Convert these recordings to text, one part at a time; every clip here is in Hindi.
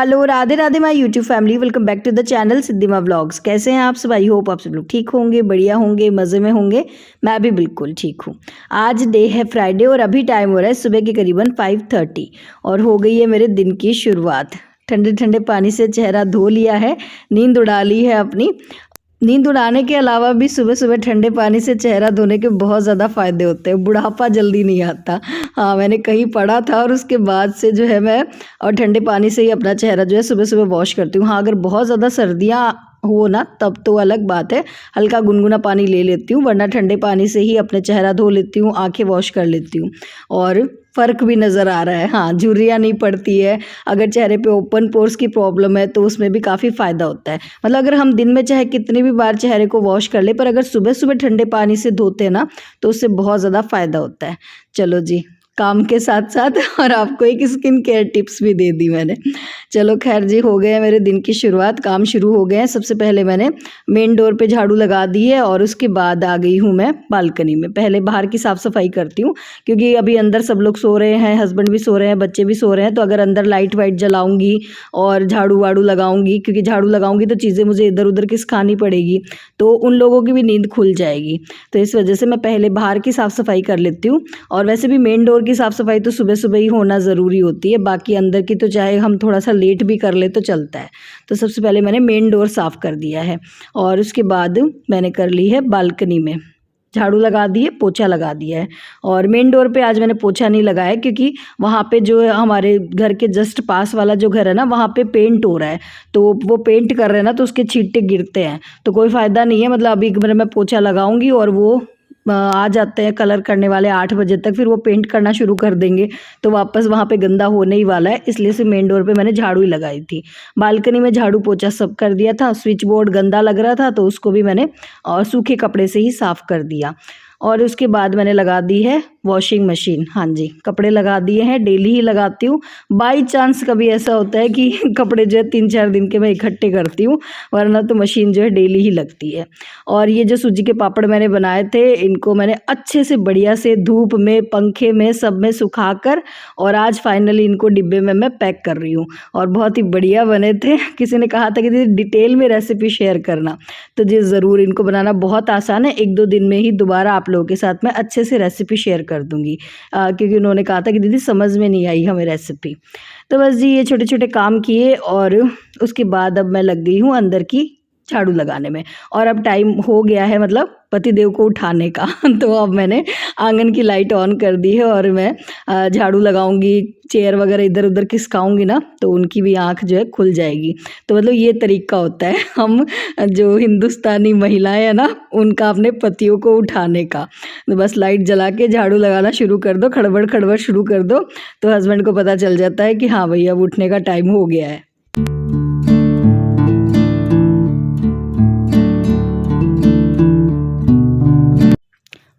Hello Radhe Radhe my YouTube family, welcome back to the channel Siddhima vlogs. कैसे हैं आप सब? आई होप आप सब लोग ठीक होंगे, बढ़िया होंगे, मज़े में होंगे। मैं भी बिल्कुल ठीक हूँ। आज डे है फ्राइडे और अभी टाइम हो रहा है सुबह के करीबन 5:30 और हो गई है मेरे दिन की शुरुआत। ठंडे ठंडे पानी से चेहरा धो लिया है, नींद उड़ा ली है अपनी। नींद उड़ाने के अलावा भी सुबह सुबह ठंडे पानी से चेहरा धोने के बहुत ज़्यादा फ़ायदे होते हैं, बुढ़ापा जल्दी नहीं आता। हाँ, मैंने कहीं पढ़ा था और उसके बाद से जो है मैं और ठंडे पानी से ही अपना चेहरा जो है सुबह सुबह वॉश करती हूँ। हाँ, अगर बहुत ज़्यादा सर्दियाँ हो ना तब तो अलग बात है, हल्का गुनगुना पानी ले लेती हूँ, वरना ठंडे पानी से ही अपने चेहरा धो लेती हूँ, आँखें वॉश कर लेती हूँ और फ़र्क भी नज़र आ रहा है। हाँ, झुर्रियाँ नहीं पड़ती है। अगर चेहरे पे ओपन पोर्स की प्रॉब्लम है तो उसमें भी काफ़ी फ़ायदा होता है। मतलब अगर हम दिन में चाहे कितनी भी बार चेहरे को वॉश कर ले, पर अगर सुबह सुबह ठंडे पानी से धोते हैं ना तो उससे बहुत ज़्यादा फ़ायदा होता है। चलो जी, काम के साथ साथ और आपको एक स्किन केयर टिप्स भी दे दी मैंने। चलो खैर जी, हो गए मेरे दिन की शुरुआत, काम शुरू हो गए हैं। सबसे पहले मैंने मेन डोर पे झाड़ू लगा दी है और उसके बाद आ गई हूँ मैं बालकनी में। पहले बाहर की साफ़ सफाई करती हूँ क्योंकि अभी अंदर सब लोग सो रहे हैं, हस्बैंड भी सो रहे हैं, बच्चे भी सो रहे हैं। तो अगर अंदर लाइट वाइट जलाऊंगी और झाड़ू वाड़ू लगाऊंगी, क्योंकि झाड़ू लगाऊंगी तो चीज़ें मुझे इधर उधर खिसकानी पड़ेगी, तो उन लोगों की भी नींद खुल जाएगी। तो इस वजह से मैं पहले बाहर की साफ़ सफाई कर लेती हूँ। और वैसे भी मेन डोर की साफ़ सफाई तो सुबह सुबह ही होना ज़रूरी होती है, बाकी अंदर की तो चाहे हम थोड़ा सा लेट भी कर ले तो चलता है। तो सबसे पहले मैंने मेन डोर साफ़ कर दिया है और उसके बाद मैंने कर ली है बालकनी में झाड़ू लगा दिए, पोछा लगा दिया है। और मेन डोर पे आज मैंने पोछा नहीं लगाया क्योंकि वहाँ पे जो है हमारे घर के जस्ट पास वाला जो घर है ना, वहाँ पे पेंट हो रहा है, तो वो पेंट कर रहे हैं ना, तो उसके छींटे गिरते हैं, तो कोई फ़ायदा नहीं है। मतलब अभी मैं पोछा लगाऊंगी और वो आ जाते हैं कलर करने वाले 8 बजे तक, फिर वो पेंट करना शुरू कर देंगे तो वापस वहाँ पे गंदा होने ही वाला है। इसलिए से मेन डोर पे मैंने झाड़ू ही लगाई थी। बालकनी में झाड़ू पोछा सब कर दिया था। स्विच बोर्ड गंदा लग रहा था तो उसको भी मैंने सूखे कपड़े से ही साफ़ कर दिया। और उसके बाद मैंने लगा दी है वॉशिंग मशीन। हाँ जी, कपड़े लगा दिए हैं, डेली ही लगाती हूँ। बाई चांस कभी ऐसा होता है कि कपड़े जो है 3-4 दिन के मैं इकट्ठे करती हूँ, वरना तो मशीन जो है डेली ही लगती है। और ये जो सूजी के पापड़ मैंने बनाए थे, इनको मैंने अच्छे से बढ़िया से धूप में, पंखे में, सब में सुखा कर और आज फाइनली इनको डिब्बे में मैं पैक कर रही हूँ और बहुत ही बढ़िया बने थे। किसी ने कहा था कि दीदी डिटेल में रेसिपी शेयर करना, तो जी ज़रूर। इनको बनाना बहुत आसान है, 1-2 दिन में ही दोबारा आप लोगों के साथ मैं अच्छे से रेसिपी शेयर कर दूंगी, क्योंकि उन्होंने कहा था कि दीदी समझ में नहीं आई हमें रेसिपी। तो बस जी, ये छोटे छोटे काम किए और उसके बाद अब मैं लग गई हूँ अंदर की झाड़ू लगाने में। और अब टाइम हो गया है मतलब पतिदेव को उठाने का तो अब मैंने आंगन की लाइट ऑन कर दी है और मैं झाड़ू लगाऊंगी, चेयर वगैरह इधर उधर खिसकाऊंगी ना तो उनकी भी आंख जो है खुल जाएगी। तो मतलब ये तरीका होता है हम जो हिंदुस्तानी महिलाएं हैं ना, उनका अपने पतियों को उठाने का। तो बस लाइट जला के झाड़ू लगाना शुरू कर दो, खड़बड़ खड़बड़ शुरू कर दो, तो हस्बैंड को पता चल जाता है कि हाँ भैया अब उठने का टाइम हो गया है।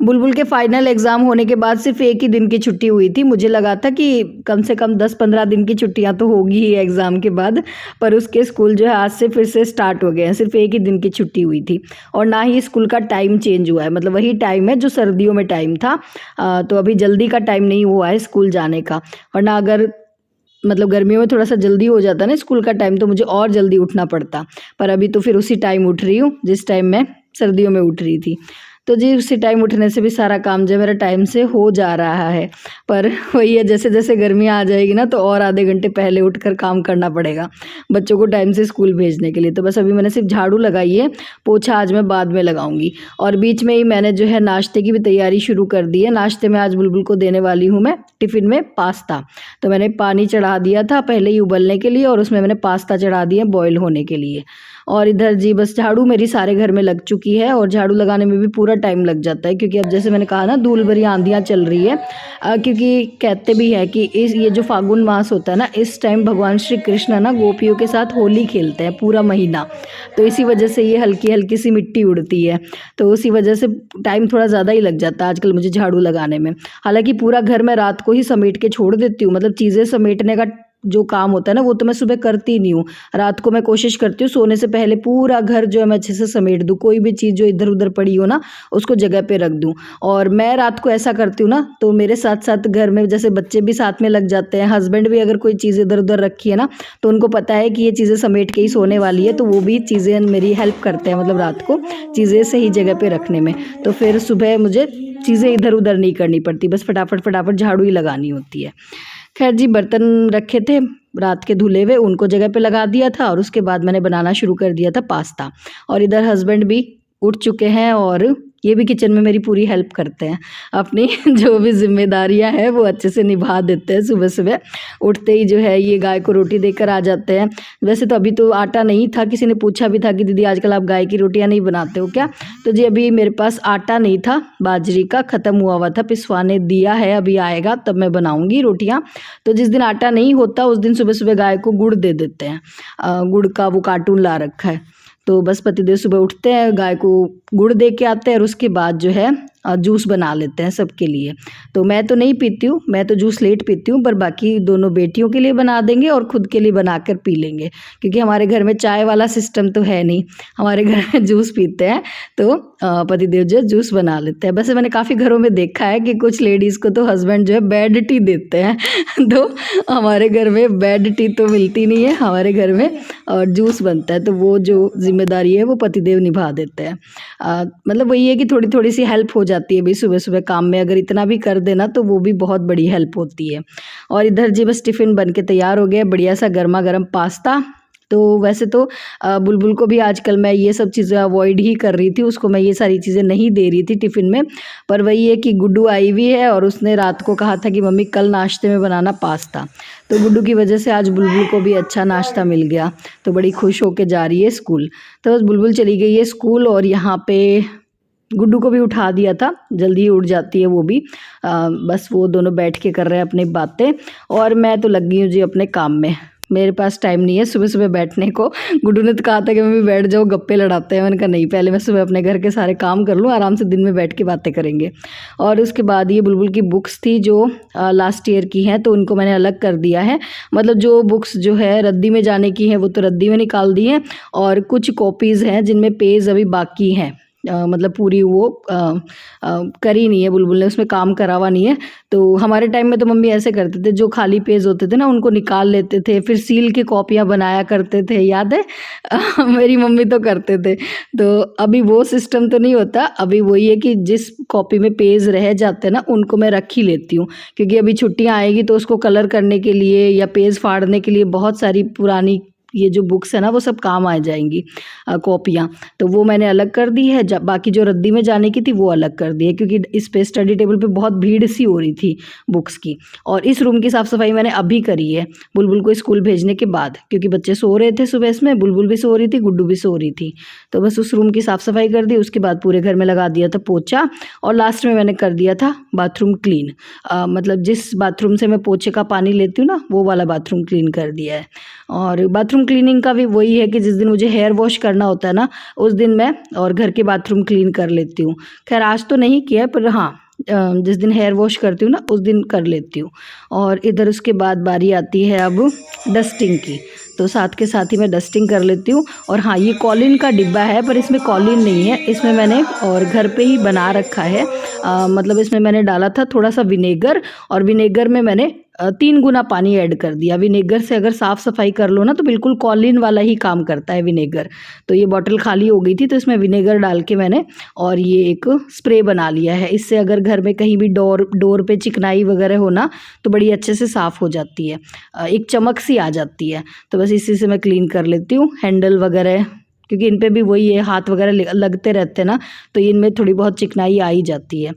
बुलबुल के फाइनल एग्ज़ाम होने के बाद सिर्फ एक ही दिन की छुट्टी हुई थी। मुझे लगा था कि कम से कम 10-15 दिन की छुट्टियां तो होगी ही एग्ज़ाम के बाद, पर उसके स्कूल जो है आज से फिर से स्टार्ट हो गए हैं। सिर्फ एक ही दिन की छुट्टी हुई थी और ना ही स्कूल का टाइम चेंज हुआ है, मतलब वही टाइम है जो सर्दियों में टाइम था। तो अभी जल्दी का टाइम नहीं हुआ है स्कूल जाने का, वरना अगर मतलब गर्मियों में थोड़ा सा जल्दी हो जाता ना स्कूल का टाइम तो मुझे और जल्दी उठना पड़ता, पर अभी तो फिर उसी टाइम उठ रही हूँ जिस टाइम मैं सर्दियों में उठ रही थी। तो जी, उसी टाइम उठने से भी सारा काम जो मेरा टाइम से हो जा रहा है। पर वही है, जैसे जैसे गर्मियाँ आ जाएगी ना तो और आधे घंटे पहले उठकर काम करना पड़ेगा बच्चों को टाइम से स्कूल भेजने के लिए। तो बस अभी मैंने सिर्फ झाड़ू लगाई है, पोछा आज मैं बाद में लगाऊंगी। और बीच में ही मैंने जो है नाश्ते की भी तैयारी शुरू कर दी है। नाश्ते में आज बुलबुल को देने वाली हूँ मैं टिफ़िन में पास्ता। तो मैंने पानी चढ़ा दिया था पहले ही उबलने के लिए और उसमें मैंने पास्ता चढ़ा दिया बॉईल होने के लिए। और इधर जी बस झाड़ू मेरी सारे घर में लग चुकी है और झाड़ू लगाने में भी पूरा टाइम लग जाता है, क्योंकि अब जैसे मैंने कहा ना धूल भरी आंधियाँ चल रही है। क्योंकि कहते भी है कि ये जो फागुन मास होता है ना, इस टाइम भगवान श्री कृष्ण ना गोपियों के साथ होली खेलते हैं पूरा महीना, तो इसी वजह से ये हल्की हल्की सी मिट्टी उड़ती है, तो उसी वजह से टाइम थोड़ा ज़्यादा ही लग जाता है आजकल मुझे झाड़ू लगाने में। हालांकि पूरा घर मैं रात को ही समेट के छोड़ देती हूँ, मतलब चीज़ें समेटने का जो काम होता है ना वो तो मैं सुबह करती नहीं हूँ। रात को मैं कोशिश करती हूँ सोने से पहले पूरा घर जो है मैं अच्छे से समेट दूँ, कोई भी चीज़ जो इधर उधर पड़ी हो ना उसको जगह पे रख दूँ। और मैं रात को ऐसा करती हूँ ना तो मेरे साथ साथ घर में जैसे बच्चे भी साथ में लग जाते हैं, हस्बैंड भी अगर कोई चीज़ इधर उधर रखी है ना तो उनको पता है कि ये चीज़ें समेट के ही सोने वाली है, तो वो भी चीज़ें मेरी हेल्प करते हैं, मतलब रात को चीज़ें सही जगह पे रखने में। तो फिर सुबह मुझे चीज़ें इधर उधर नहीं करनी पड़ती, बस फटाफट फटाफट झाड़ू ही लगानी होती है। खैर जी, बर्तन रखे थे रात के धुले हुए, उनको जगह पे लगा दिया था और उसके बाद मैंने बनाना शुरू कर दिया था पास्ता। और इधर हस्बैंड भी उठ चुके हैं और ये भी किचन में मेरी पूरी हेल्प करते हैं। अपनी जो भी ज़िम्मेदारियां हैं वो अच्छे से निभा देते हैं। सुबह सुबह उठते ही जो है ये गाय को रोटी देकर आ जाते हैं। वैसे तो अभी तो आटा नहीं था, किसी ने पूछा भी था कि दीदी आजकल आप गाय की रोटियां नहीं बनाते हो क्या? तो जी अभी मेरे पास आटा नहीं था, बाजरी का ख़त्म हुआ था, पिसवाने दिया है, अभी आएगा तब मैं बनाऊंगी रोटियां। तो जिस दिन आटा नहीं होता उस दिन सुबह सुबह गाय को गुड़ दे देते हैं। गुड़ का वो कार्टून ला रखा है, तो बस पतिदेव सुबह उठते हैं, गाय को गुड़ दे के आते हैं और उसके बाद जो है जूस बना लेते हैं सबके लिए। तो मैं तो नहीं पीती हूँ, मैं तो जूस लेट पीती हूँ, पर बाकी दोनों बेटियों के लिए बना देंगे और खुद के लिए बनाकर पी लेंगे, क्योंकि हमारे घर में चाय वाला सिस्टम तो है नहीं, हमारे घर में जूस पीते हैं। तो पतिदेव जो है जूस बना लेते हैं। वैसे मैंने काफ़ी घरों में देखा है कि कुछ लेडीज़ को तो हस्बैंड जो है बेड टी देते हैं तो हमारे घर में बेड टी तो मिलती नहीं है, हमारे घर में और जूस बनता है, तो वो जो जिम्मेदारी है वो पतिदेव निभा देते हैं। मतलब वही है कि थोड़ी थोड़ी सी हेल्प हो जाती है भाई, सुबह सुबह काम में अगर इतना भी कर देना तो वो भी बहुत बड़ी हेल्प होती है। और इधर जी बस टिफ़िन बन के तैयार हो गया, बढ़िया सा गर्मा गर्म पास्ता। तो वैसे तो बुलबुल को भी आजकल मैं ये सब चीज़ें अवॉइड ही कर रही थी, उसको मैं ये सारी चीज़ें नहीं दे रही थी टिफ़िन में। पर वही है कि गुड्डू आई हुई है और उसने रात को कहा था कि मम्मी कल नाश्ते में बनाना पास्ता, तो गुड्डू की वजह से आज बुलबुल को भी अच्छा नाश्ता मिल गया, तो बड़ी खुश होके जा रही है स्कूल। तो बस बुलबुल चली गई है स्कूल और यहाँ पे गुड्डू को भी उठा दिया था, जल्दी ही उठ जाती है वो भी। बस वो दोनों बैठ के कर रहे हैं अपनी बातें और मैं तो लग गई हूँ जी अपने काम में। मेरे पास टाइम नहीं है सुबह सुबह बैठने को। गुड्डू ने तो कहा था कि मम्मी बैठ जाओ गप्पे लड़ाते हैं, मैंने कहा नहीं, पहले मैं सुबह अपने घर के सारे काम कर लूँ, आराम से दिन में बैठ के बातें करेंगे। और उसके बाद ये बुलबुल की बुक्स थी जो लास्ट ईयर की हैं, तो उनको मैंने अलग कर दिया है। मतलब जो बुक्स जो है रद्दी में जाने की हैं वो तो रद्दी में निकाल दी हैं, और कुछ कॉपीज़ हैं जिनमें पेज अभी बाकी हैं। मतलब पूरी वो करी नहीं है बुलबुल ने, उसमें काम करा हुआ नहीं है। तो हमारे टाइम में तो मम्मी ऐसे करते थे, जो खाली पेज होते थे ना उनको निकाल लेते थे, फिर सील के कॉपियाँ बनाया करते थे, याद है? मेरी मम्मी तो करते थे। तो अभी वो सिस्टम तो नहीं होता, अभी वही है कि जिस कॉपी में पेज रह जाते हैं ना उनको मैं रख ही लेती हूँ, क्योंकि अभी छुट्टियाँ आएगी तो उसको कलर करने के लिए या पेज फाड़ने के लिए बहुत सारी पुरानी ये जो बुक्स है ना वो सब काम आ जाएंगी, कॉपियाँ। तो वो मैंने अलग कर दी है, बाकी जो रद्दी में जाने की थी वो अलग कर दी है, क्योंकि इस पे स्टडी टेबल पे बहुत भीड़ सी हो रही थी बुक्स की। और इस रूम की साफ़ सफाई मैंने अभी करी है बुलबुल को स्कूल भेजने के बाद, क्योंकि बच्चे सो रहे थे सुबह, इसमें बुलबुल भी सो रही थी, गुड्डू भी सो रही थी। तो बस उस रूम की साफ़ सफाई कर दी, उसके बाद पूरे घर में लगा दिया था पोछा, और लास्ट में मैंने कर दिया था बाथरूम क्लीन। मतलब जिस बाथरूम से मैं पोछे का पानी लेती हूँ ना वो वाला बाथरूम क्लीन कर दिया है। और बाथरूम क्लीनिंग का भी वही है कि जिस दिन मुझे हेयर वॉश करना होता है ना उस दिन मैं और घर के बाथरूम क्लीन कर लेती हूँ। खैर आज तो नहीं किया, पर हाँ जिस दिन हेयर वॉश करती हूँ ना उस दिन कर लेती हूँ। और इधर उसके बाद बारी आती है अब डस्टिंग की, तो साथ के साथ ही मैं डस्टिंग कर लेती हूँ। और हाँ, ये कॉलिन का डिब्बा है, पर इसमें कॉलिन नहीं है, इसमें मैंने और घर पे ही बना रखा है। मतलब इसमें मैंने डाला था थोड़ा सा विनेगर, और विनेगर में मैंने 3 गुना पानी ऐड कर दिया। विनेगर से अगर साफ़ सफाई कर लो ना तो बिल्कुल कॉलिन वाला ही काम करता है विनेगर। तो ये बॉटल खाली हो गई थी तो इसमें विनेगर डाल के मैंने और ये एक स्प्रे बना लिया है। इससे अगर घर में कहीं भी डोर पे चिकनाई वगैरह हो ना तो बड़ी अच्छे से साफ़ हो जाती है, एक चमक सी आ जाती है। तो बस इसी से मैं क्लीन कर लेती हूँ हैंडल वगैरह, क्योंकि इन पे भी वही है, हाथ वगैरह लगते रहते हैं ना, तो इनमें थोड़ी बहुत चिकनाई आ ही जाती है।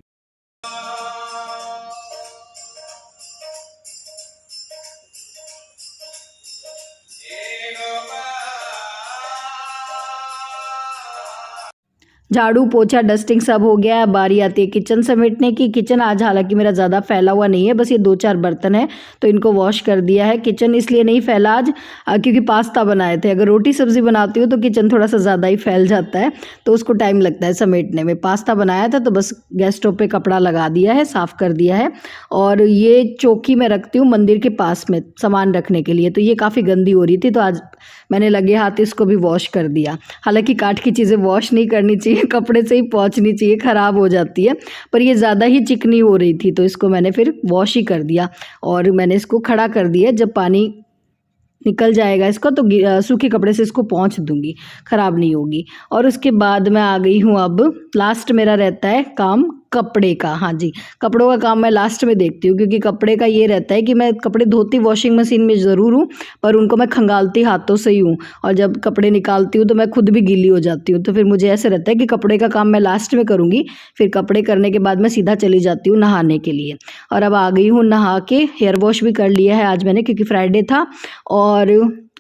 झाड़ू पोछा डस्टिंग सब हो गया है। बारी आती है किचन समेटने की। किचन आज हालांकि मेरा ज़्यादा फैला हुआ नहीं है, बस ये 2-4 बर्तन है तो इनको वॉश कर दिया है। किचन इसलिए नहीं फैला आज क्योंकि पास्ता बनाए थे। अगर रोटी सब्जी बनाती हूँ तो किचन थोड़ा सा ज़्यादा ही फैल जाता है, तो उसको टाइम लगता है समेटने में। पास्ता बनाया था तो बस गैस स्टोव पे कपड़ा लगा दिया है, साफ़ कर दिया है। और ये चौकी मैं रखती हूँ मंदिर के पास में सामान रखने के लिए, तो ये काफ़ी गंदी हो रही थी तो आज मैंने लगे हाथ इसको भी वॉश कर दिया। हालांकि काठ की चीज़ें वॉश नहीं करनी चाहिए, कपड़े से ही पोंछनी चाहिए, ख़राब हो जाती है। पर ये ज़्यादा ही चिकनी हो रही थी तो इसको मैंने फिर वॉश ही कर दिया और मैंने इसको खड़ा कर दिया। जब पानी निकल जाएगा इसका तो सूखे कपड़े से इसको पोंछ दूंगी, ख़राब नहीं होगी। और उसके बाद मैं आ गई हूँ, अब लास्ट मेरा रहता है काम कपड़े का। हाँ जी, कपड़ों का काम मैं लास्ट में देखती हूँ क्योंकि कपड़े का ये रहता है कि मैं कपड़े धोती वॉशिंग मशीन में ज़रूर हूँ, पर उनको मैं खंगालती हाथों से ही हूँ। और जब कपड़े निकालती हूँ तो मैं खुद भी गीली हो जाती हूँ, तो फिर मुझे ऐसे रहता है कि कपड़े का काम मैं लास्ट में करूँगी। फिर कपड़े करने के बाद मैं सीधा चली जाती हूँ नहाने के लिए। और अब आ गई हूँ नहा के, हेयर वॉश भी कर लिया है आज मैंने क्योंकि फ्राइडे था। और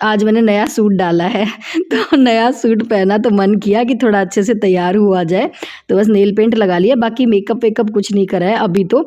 आज मैंने नया सूट डाला है तो नया सूट पहना तो मन किया कि थोड़ा अच्छे से तैयार हुआ जाए, तो बस नेल पेंट लगा लिया। बाकी मेकअप वेकअप कुछ नहीं करा है अभी तो।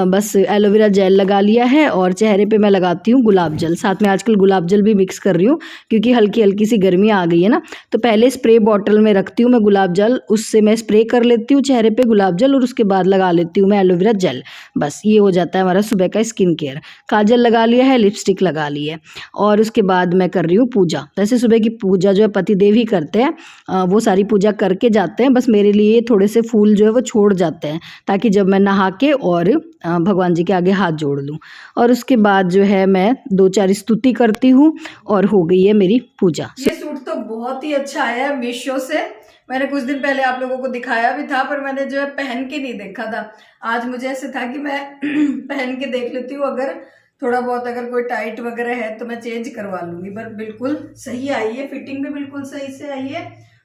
बस एलोवेरा जेल लगा लिया है और चेहरे पे मैं लगाती हूँ गुलाब जल। साथ में आजकल गुलाब जल भी मिक्स कर रही हूँ क्योंकि हल्की हल्की सी गर्मी आ गई है ना, तो पहले स्प्रे बॉटल में रखती हूँ मैं गुलाब जल, उससे मैं स्प्रे कर लेती हूँ चेहरे पे गुलाब जल और उसके बाद लगा लेती हूँ मैं एलोवेरा जेल। बस ये हो जाता है हमारा सुबह का स्किन केयर। काजल लगा लिया है, लिपस्टिक लगा ली है और उसके बाद मैं कर रही हूँ पूजा। वैसे सुबह की पूजा जो है पतिदेव ही करते हैं, वो सारी पूजा करके जाते हैं। बस मेरे लिए थोड़े से फूल जो है वो छोड़ जाते हैं ताकि जब मैं नहा के और भगवान जी के आगे हाथ जोड़ लूँ। और उसके बाद जो है मैं 2-4 स्तुति करती हूँ और हो गई है मेरी पूजा। ये सूट तो बहुत ही अच्छा आया है मीशो से। मैंने कुछ दिन पहले आप लोगों को दिखाया भी था पर मैंने जो है पहन के नहीं देखा था। आज मुझे ऐसे था कि मैं पहन के देख लेती हूँ, अगर थोड़ा बहुत अगर कोई टाइट वगैरह है तो मैं चेंज करवा लूंगी। पर बिल्कुल सही आई है, फिटिंग भी बिल्कुल सही से आई है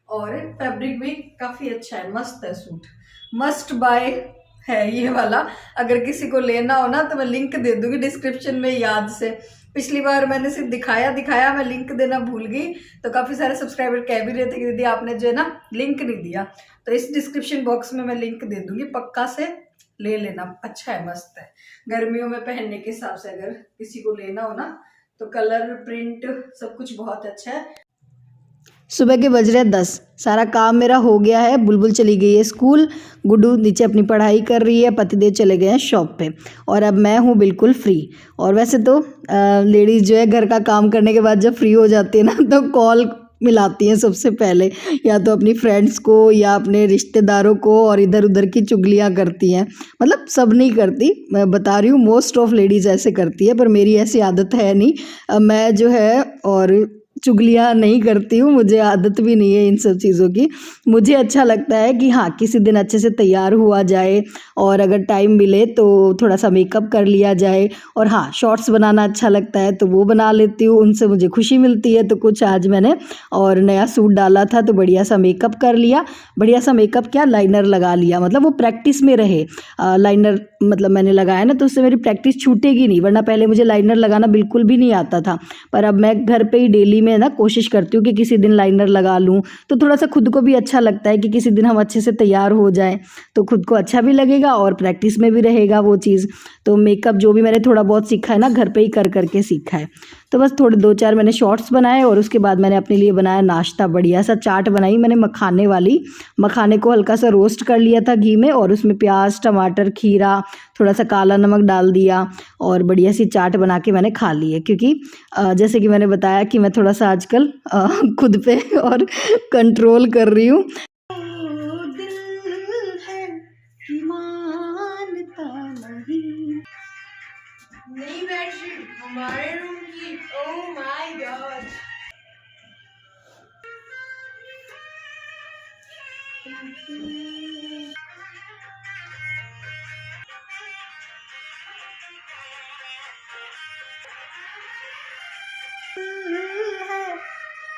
और फैब्रिक भी काफी अच्छा है, मस्त है सूट। मस्ट बाय है ये वाला। अगर किसी को लेना हो ना तो मैं लिंक दे दूंगी डिस्क्रिप्शन में याद से। पिछली बार मैंने सिर्फ दिखाया दिखाया, मैं लिंक देना भूल गई, तो काफी सारे सब्सक्राइबर कह भी रहे थे कि दीदी आपने जो है ना लिंक नहीं दिया। तो इस डिस्क्रिप्शन बॉक्स में मैं लिंक दे दूंगी, पक्का से ले लेना। अच्छा है, मस्त है। गर्मियों में पहनने के हिसाब से अगर किसी को लेना हो ना तो कलर प्रिंट सब कुछ बहुत अच्छा है। सुबह के बज रहे 10, सारा काम मेरा हो गया है। बुलबुल चली गई है स्कूल, गुड्डू नीचे अपनी पढ़ाई कर रही है, पतिदेव चले गए हैं शॉप पे और अब मैं हूँ बिल्कुल फ्री। और वैसे तो लेडीज़ जो है घर का काम करने के बाद जब फ्री हो जाती है ना तो कॉल मिलाती हैं सबसे पहले, या तो अपनी फ्रेंड्स को या अपने रिश्तेदारों को, और इधर उधर की चुगलियाँ करती हैं। मतलब सब नहीं करती, मैं बता रही हूँ मोस्ट ऑफ लेडीज़ ऐसे करती है, पर मेरी ऐसी आदत है नहीं। मैं जो है और चुगलियाँ नहीं करती हूँ, मुझे आदत भी नहीं है इन सब चीज़ों की। मुझे अच्छा लगता है कि हाँ किसी दिन अच्छे से तैयार हुआ जाए और अगर टाइम मिले तो थोड़ा सा मेकअप कर लिया जाए। और हाँ, शॉर्ट्स बनाना अच्छा लगता है तो वो बना लेती हूँ, उनसे मुझे खुशी मिलती है। तो कुछ आज मैंने और नया सूट डाला था तो बढ़िया सा मेकअप कर लिया। बढ़िया सा मेकअप क्या, लाइनर लगा लिया, मतलब वो प्रैक्टिस में रहे। लाइनर मतलब मैंने लगाया ना तो उससे मेरी प्रैक्टिस छूटेगी नहीं, वरना पहले मुझे लाइनर लगाना बिल्कुल भी नहीं आता था। पर अब मैं घर पे ही डेली में ना कोशिश करती हूँ कि किसी दिन लाइनर लगा लूँ, तो थोड़ा सा खुद को भी अच्छा लगता है कि किसी दिन हम अच्छे से तैयार हो जाएं, तो खुद को अच्छा भी लगेगा और प्रैक्टिस में भी रहेगा वो चीज़। तो मेकअप जो भी मैंने थोड़ा बहुत सीखा है ना घर पे ही कर करके सीखा है। तो बस थोड़े 2-4 मैंने शॉर्ट्स बनाए और उसके बाद मैंने अपने लिए बनाया नाश्ता। बढ़िया सा चाट बनाई मैंने मखाने वाली। मखाने को हल्का सा रोस्ट कर लिया था घी में और उसमें प्याज टमाटर खीरा थोड़ा सा काला नमक डाल दिया और बढ़िया सी चाट बना के मैंने खा ली है। क्योंकि जैसे कि मैंने बताया कि मैं थोड़ा सा आजकल खुद पे और कंट्रोल कर रही हूँ। नई बेडशीट हमारे रूम की, ओह माय गॉड।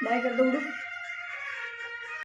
बाय कर दो।